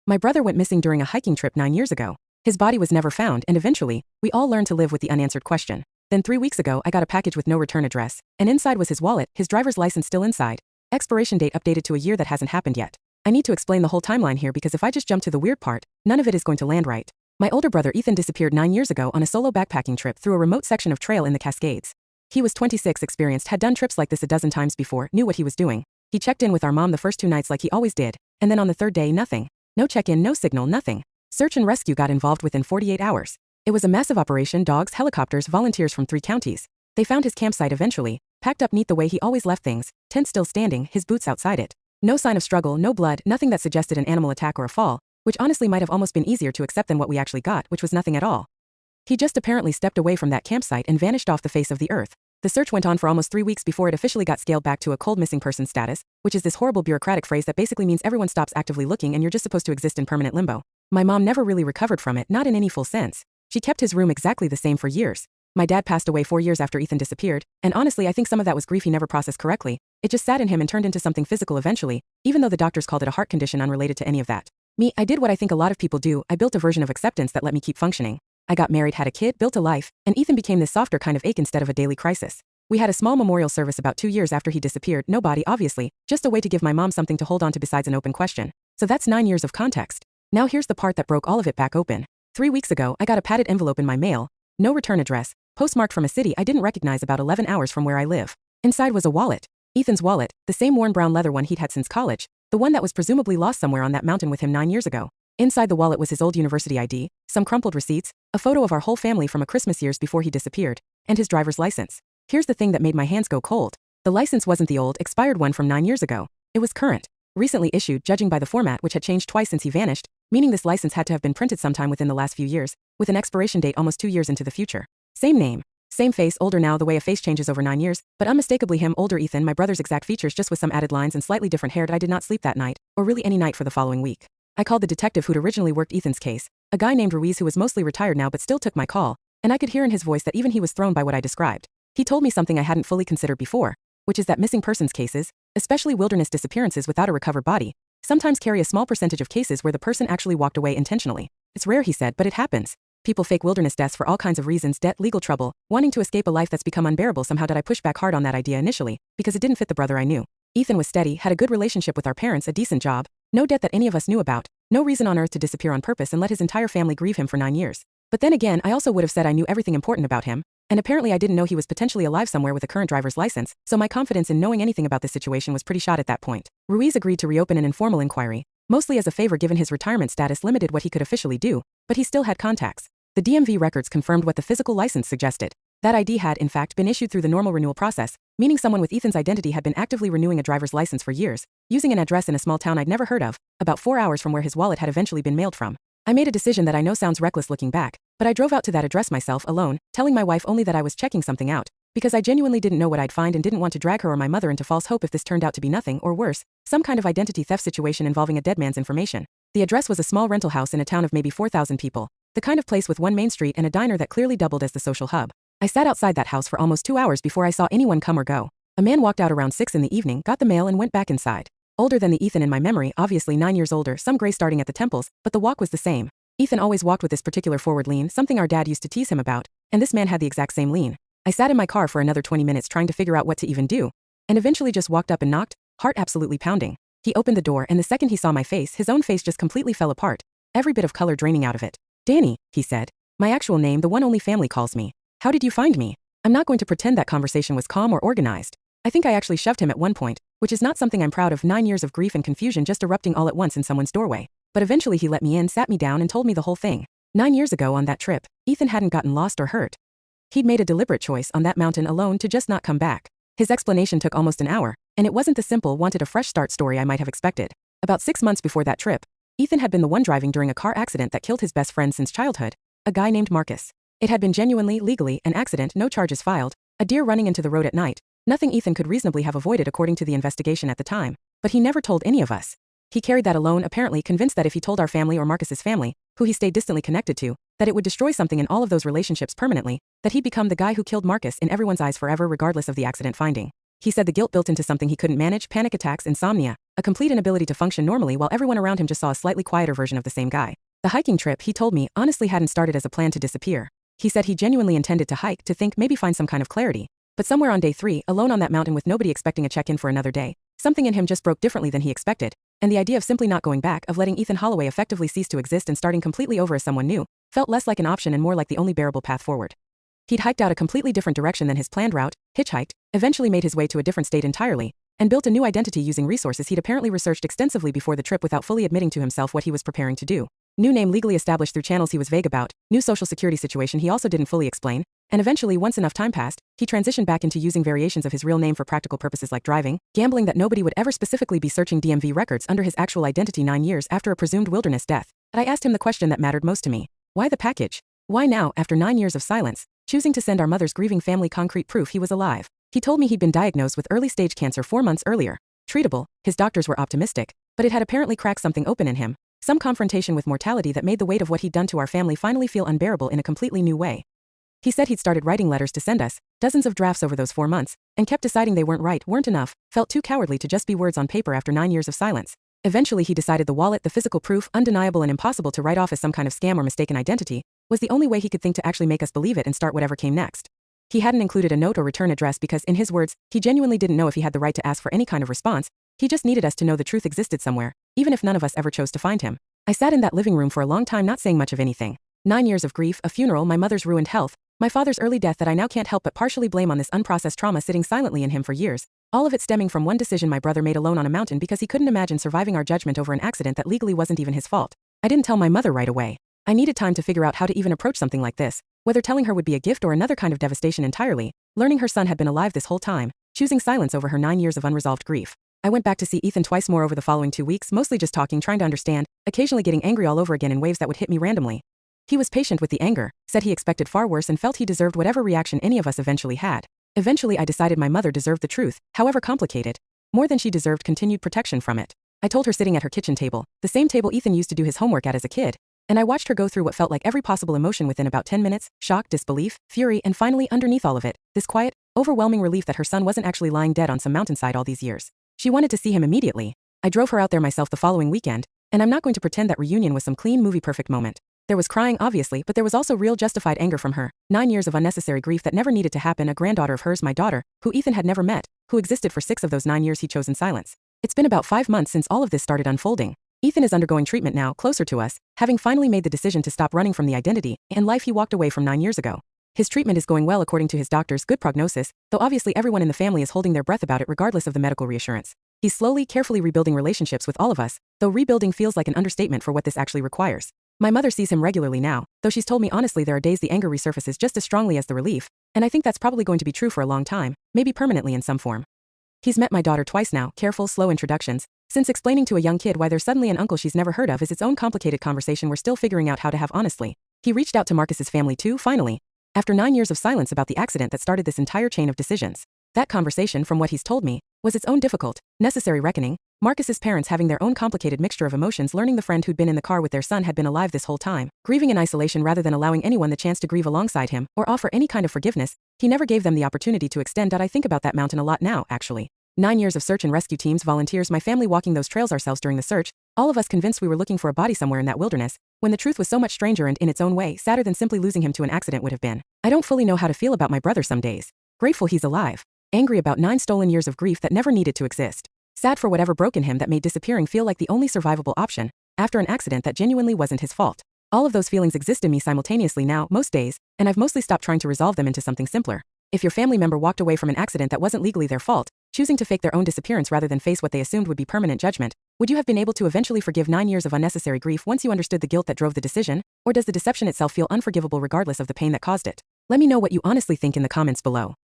My brother went missing during a hiking trip 9 years ago. His body was never found, and eventually, we all learned to live with the unanswered question. Then 3 weeks ago, I got a package with no return address, and inside was his wallet, his driver's license still inside. Expiration date updated to a year that hasn't happened yet. I need to explain the whole timeline here because if I just jump to the weird part, none of it is going to land right. My older brother Ethan disappeared 9 years ago on a solo backpacking trip through a remote section of trail in the Cascades. He was 26, experienced, had done trips like this a dozen times before, knew what he was doing. He checked in with our mom the first 2 nights like he always did, and then on the third day, nothing. No check-in, no signal, nothing. Search and rescue got involved within 48 hours. It was a massive operation, dogs, helicopters, volunteers from 3 counties. They found his campsite eventually, packed up neat the way he always left things, tent still standing, his boots outside it. No sign of struggle, no blood, nothing that suggested an animal attack or a fall, which honestly might have almost been easier to accept than what we actually got, which was nothing at all. He just apparently stepped away from that campsite and vanished off the face of the earth. The search went on for almost 3 weeks before it officially got scaled back to a cold missing person status, which is this horrible bureaucratic phrase that basically means everyone stops actively looking and you're just supposed to exist in permanent limbo. My mom never really recovered from it, not in any full sense. She kept his room exactly the same for years. My dad passed away 4 years after Ethan disappeared, and honestly I think some of that was grief he never processed correctly. It just sat in him and turned into something physical eventually, even though the doctors called it a heart condition unrelated to any of that. Me, I did what I think a lot of people do, I built a version of acceptance that let me keep functioning. I got married, had a kid, built a life, and Ethan became this softer kind of ache instead of a daily crisis. We had a small memorial service about 2 years after he disappeared, no body obviously, just a way to give my mom something to hold on to besides an open question. So that's 9 years of context. Now here's the part that broke all of it back open. 3 weeks ago, I got a padded envelope in my mail, no return address, postmarked from a city I didn't recognize about 11 hours from where I live. Inside was a wallet. Ethan's wallet, the same worn brown leather one he'd had since college, the one that was presumably lost somewhere on that mountain with him 9 years ago. Inside the wallet was his old university ID, some crumpled receipts, a photo of our whole family from a Christmas years before he disappeared, and his driver's license. Here's the thing that made my hands go cold. The license wasn't the old, expired one from 9 years ago. It was current. Recently issued, judging by the format which had changed twice since he vanished, meaning this license had to have been printed sometime within the last few years, with an expiration date almost 2 years into the future. Same name. Same face, older now the way a face changes over 9 years, but unmistakably him, older Ethan, my brother's exact features just with some added lines and slightly different hair. I did not sleep that night, or really any night for the following week. I called the detective who'd originally worked Ethan's case, a guy named Ruiz who was mostly retired now but still took my call, and I could hear in his voice that even he was thrown by what I described. He told me something I hadn't fully considered before, which is that missing persons cases, especially wilderness disappearances without a recovered body, sometimes carry a small percentage of cases where the person actually walked away intentionally. It's rare, he said, but it happens. People fake wilderness deaths for all kinds of reasons, debt, legal trouble, wanting to escape a life that's become unbearable. Somehow did I push back hard on that idea initially, because it didn't fit the brother I knew. Ethan was steady, had a good relationship with our parents, a decent job, no debt that any of us knew about, no reason on earth to disappear on purpose and let his entire family grieve him for 9 years. But then again, I also would have said I knew everything important about him, and apparently I didn't know he was potentially alive somewhere with a current driver's license, so my confidence in knowing anything about this situation was pretty shot at that point. Ruiz agreed to reopen an informal inquiry, mostly as a favor given his retirement status limited what he could officially do, but he still had contacts. The DMV records confirmed what the physical license suggested. That ID had, in fact, been issued through the normal renewal process, meaning someone with Ethan's identity had been actively renewing a driver's license for years, using an address in a small town I'd never heard of, about 4 hours from where his wallet had eventually been mailed from. I made a decision that I know sounds reckless looking back, but I drove out to that address myself alone, telling my wife only that I was checking something out, because I genuinely didn't know what I'd find and didn't want to drag her or my mother into false hope if this turned out to be nothing or worse, some kind of identity theft situation involving a dead man's information. The address was a small rental house in a town of maybe 4,000 people, the kind of place with one main street and a diner that clearly doubled as the social hub. I sat outside that house for almost 2 hours before I saw anyone come or go. A man walked out around 6 in the evening, got the mail and went back inside. Older than the Ethan in my memory, obviously 9 years older, some gray starting at the temples, but the walk was the same. Ethan always walked with this particular forward lean, something our dad used to tease him about, and this man had the exact same lean. I sat in my car for another 20 minutes trying to figure out what to even do, and eventually just walked up and knocked, heart absolutely pounding. He opened the door and the second he saw my face, his own face just completely fell apart, every bit of color draining out of it. "Danny," he said. My actual name, the one only family calls me. "How did you find me?" I'm not going to pretend that conversation was calm or organized. I think I actually shoved him at one point, which is not something I'm proud of. 9 years of grief and confusion just erupting all at once in someone's doorway. But eventually he let me in, sat me down and told me the whole thing. 9 years ago on that trip, Ethan hadn't gotten lost or hurt. He'd made a deliberate choice on that mountain alone to just not come back. His explanation took almost an hour, and it wasn't the simple, wanted a fresh start story I might have expected. About 6 months before that trip, Ethan had been the one driving during a car accident that killed his best friend since childhood, a guy named Marcus. It had been genuinely, legally, an accident, no charges filed, a deer running into the road at night, nothing Ethan could reasonably have avoided according to the investigation at the time, but he never told any of us. He carried that alone, apparently convinced that if he told our family or Marcus's family, who he stayed distantly connected to, that it would destroy something in all of those relationships permanently, that he'd become the guy who killed Marcus in everyone's eyes forever regardless of the accident finding. He said the guilt built into something he couldn't manage: panic attacks, insomnia, a complete inability to function normally while everyone around him just saw a slightly quieter version of the same guy. The hiking trip, he told me, honestly hadn't started as a plan to disappear. He said he genuinely intended to hike, to think, maybe find some kind of clarity. But somewhere on day 3, alone on that mountain with nobody expecting a check-in for another day, something in him just broke differently than he expected, and the idea of simply not going back, of letting Ethan Holloway effectively cease to exist and starting completely over as someone new, felt less like an option and more like the only bearable path forward. He'd hiked out a completely different direction than his planned route, hitchhiked, eventually made his way to a different state entirely, and built a new identity using resources he'd apparently researched extensively before the trip without fully admitting to himself what he was preparing to do. New name legally established through channels he was vague about, new social security situation he also didn't fully explain, and eventually, once enough time passed, he transitioned back into using variations of his real name for practical purposes like driving, gambling that nobody would ever specifically be searching DMV records under his actual identity 9 years after a presumed wilderness death. I asked him the question that mattered most to me. Why the package? Why now, after 9 years of silence, choosing to send our mother's grieving family concrete proof he was alive? He told me he'd been diagnosed with early-stage cancer 4 months earlier. Treatable, his doctors were optimistic, but it had apparently cracked something open in him, some confrontation with mortality that made the weight of what he'd done to our family finally feel unbearable in a completely new way. He said he'd started writing letters to send us, dozens of drafts over those 4 months, and kept deciding they weren't enough, felt too cowardly to just be words on paper after 9 years of silence. Eventually he decided the wallet, the physical proof, undeniable and impossible to write off as some kind of scam or mistaken identity, was the only way he could think to actually make us believe it and start whatever came next. He hadn't included a note or return address because, in his words, he genuinely didn't know if he had the right to ask for any kind of response. He just needed us to know the truth existed somewhere, even if none of us ever chose to find him. I sat in that living room for a long time not saying much of anything. 9 years of grief, a funeral, my mother's ruined health, my father's early death that I now can't help but partially blame on this unprocessed trauma sitting silently in him for years, all of it stemming from one decision my brother made alone on a mountain because he couldn't imagine surviving our judgment over an accident that legally wasn't even his fault. I didn't tell my mother right away. I needed time to figure out how to even approach something like this, whether telling her would be a gift or another kind of devastation entirely, learning her son had been alive this whole time, choosing silence over her 9 years of unresolved grief. I went back to see Ethan twice more over the following 2 weeks, mostly just talking, trying to understand, occasionally getting angry all over again in waves that would hit me randomly. He was patient with the anger, said he expected far worse and felt he deserved whatever reaction any of us eventually had. Eventually I decided my mother deserved the truth, however complicated. More than she deserved continued protection from it. I told her sitting at her kitchen table, the same table Ethan used to do his homework at as a kid, and I watched her go through what felt like every possible emotion within about 10 minutes, shock, disbelief, fury, and finally, underneath all of it, this quiet, overwhelming relief that her son wasn't actually lying dead on some mountainside all these years. She wanted to see him immediately. I drove her out there myself the following weekend, and I'm not going to pretend that reunion was some clean movie perfect moment. There was crying, obviously, but there was also real justified anger from her, 9 years of unnecessary grief that never needed to happen, a granddaughter of hers, my daughter, who Ethan had never met, who existed for 6 of those 9 years he chose in silence. It's been about 5 months since all of this started unfolding. Ethan is undergoing treatment now, closer to us, having finally made the decision to stop running from the identity and life he walked away from 9 years ago. His treatment is going well according to his doctors, good prognosis, though obviously everyone in the family is holding their breath about it regardless of the medical reassurance. He's slowly, carefully rebuilding relationships with all of us, though rebuilding feels like an understatement for what this actually requires. My mother sees him regularly now, though she's told me honestly there are days the anger resurfaces just as strongly as the relief, and I think that's probably going to be true for a long time, maybe permanently in some form. He's met my daughter twice now, careful, slow introductions, since explaining to a young kid why there's suddenly an uncle she's never heard of is its own complicated conversation we're still figuring out how to have honestly. He reached out to Marcus's family too, finally, after 9 years of silence about the accident that started this entire chain of decisions. That conversation, from what he's told me, was its own difficult, necessary reckoning, Marcus's parents having their own complicated mixture of emotions, learning the friend who'd been in the car with their son had been alive this whole time, grieving in isolation rather than allowing anyone the chance to grieve alongside him, or offer any kind of forgiveness. He never gave them the opportunity to extend. I think about that mountain a lot now, actually. 9 years of search and rescue teams, volunteers, my family walking those trails ourselves during the search, all of us convinced we were looking for a body somewhere in that wilderness, when the truth was so much stranger and, in its own way, sadder than simply losing him to an accident would have been. I don't fully know how to feel about my brother some days. Grateful he's alive. Angry about 9 stolen years of grief that never needed to exist. Sad for whatever broke in him that made disappearing feel like the only survivable option, after an accident that genuinely wasn't his fault. All of those feelings exist in me simultaneously now, most days, and I've mostly stopped trying to resolve them into something simpler. If your family member walked away from an accident that wasn't legally their fault, choosing to fake their own disappearance rather than face what they assumed would be permanent judgment, would you have been able to eventually forgive 9 years of unnecessary grief once you understood the guilt that drove the decision, or does the deception itself feel unforgivable regardless of the pain that caused it? Let me know what you honestly think in the comments below.